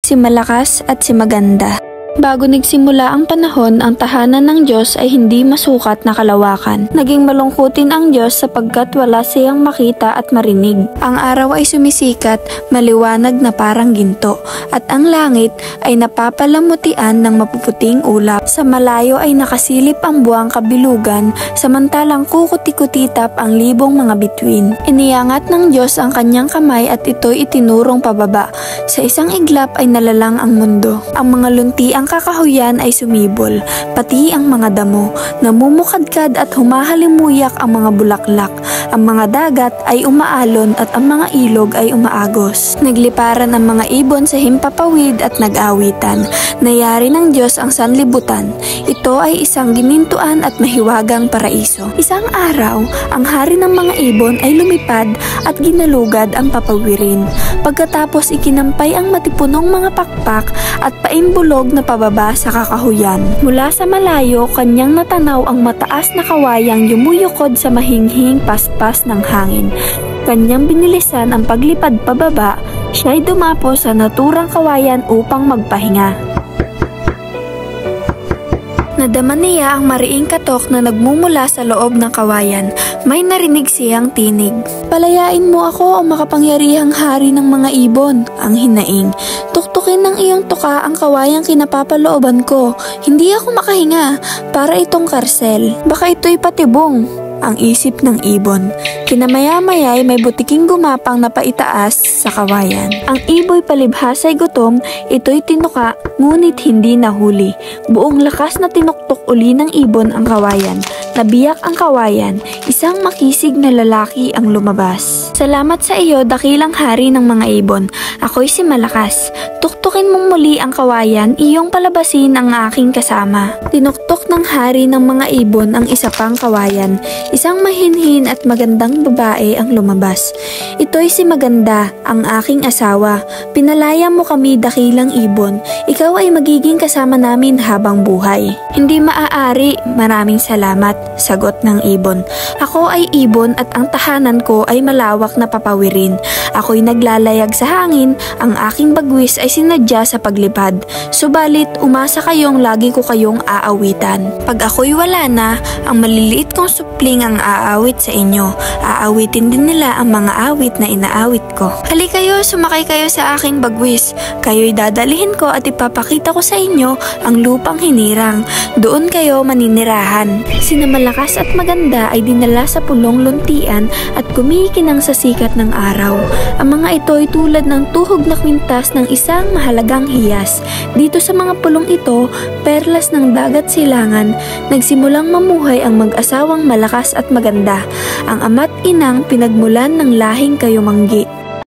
si Malakas at si Maganda. Bago nagsimula ang panahon, ang tahanan ng Diyos ay hindi masukat na kalawakan. Naging malungkutin ang Diyos sapagkat wala siyang makita at marinig. Ang araw ay sumisikat, maliwanag na parang ginto, at ang langit ay napapalamutian ng mapuputing ulap. Sa malayo ay nakasilip ang buwang kabilugan, samantalang kukuti-kutitap ang libong mga bituin. Iniangat ng Diyos ang kanyang kamay at ito'y itinurong pababa. Sa isang iglap ay nalalang ang mundo. Ang mga lunti ang kakahuyan ay sumibol, pati ang mga damo, namumukadkad at humahalimuyak ang mga bulaklak. Ang mga dagat ay umaalon at ang mga ilog ay umaagos. Nagliparan ang mga ibon sa himpapawid at nag-awitan. Nayari ng Diyos ang sanlibutan. Ito ay isang ginintuan at mahiwagang paraiso. Isang araw, ang hari ng mga ibon ay lumipad at ginalugad ang papawirin. Pagkatapos ikinampay ang matipunong mga pakpak at paimbulog na pababa sa kakahuyan. Mula sa malayo, kanyang natanaw ang mataas na kawayang yumuyukod sa mahinghing paspas ng hangin. Kanyang binilisan ang paglipad pababa, siya'y dumapo sa naturang kawayan upang magpahinga. Nadama niya ang mariing katok na nagmumula sa loob ng kawayan. May narinig siyang tinig. "Palayain mo ako o makapangyarihang hari ng mga ibon," ang hinaing. "Tuktukin ng iyong tuka ang kawayang kinapapalooban ko. Hindi ako makahinga. Para itong karsel. Baka ito'y patibong," ang isip ng ibon. Kinamaya-maya ay may butiking gumapang na paitaas sa kawayan. Ang iboy palibhas ay gutom, ito'y tinuka, ngunit hindi nahuli. Buong lakas na tinuktok uli ng ibon ang kawayan. Nabiyak ang kawayan, isang makisig na lalaki ang lumabas. "Salamat sa iyo, dakilang hari ng mga ibon. Ako'y si Malakas. Tuktukin mong muli ang kawayan, iyong palabasin ang aking kasama." Tinuktok ng hari ng mga ibon ang isa pang kawayan. Isang mahinhin at magandang babae ang lumabas. "Ito'y si Maganda, ang aking asawa. Pinalaya mo kami, dakilang ibon. Ikaw ay magiging kasama namin habang buhay." "Hindi maaari, maraming salamat," sagot ng ibon. "Ako ay ibon at ang tahanan ko ay malawak na papawirin. Ako'y naglalayag sa hangin, ang aking bagwis ay sinadya sa paglipad. Subalit, umasa kayong lagi ko kayong aawitan. Pag ako'y wala na, ang maliliit kong supling ang aawit sa inyo. Aawitin din nila ang mga awit na inaawit ko. Halika kayo, sumakay kayo sa aking bagwis. Kayo'y dadalhin ko at ipapakita ko sa inyo ang lupang hinirang. Doon kayo maninirahan." Sina Malakas at Maganda ay dinala sa pulong luntian at kumikinang sa sikat ng araw. Ang mga ito ay tulad ng tuhog na kwintas ng isang mahalagang hiyas. Dito sa mga pulong ito, perlas ng dagat silangan, nagsimulang mamuhay ang mag-asawang Malakas at Maganda, ang ama't inang pinagmulan ng lahing Kayumanggi.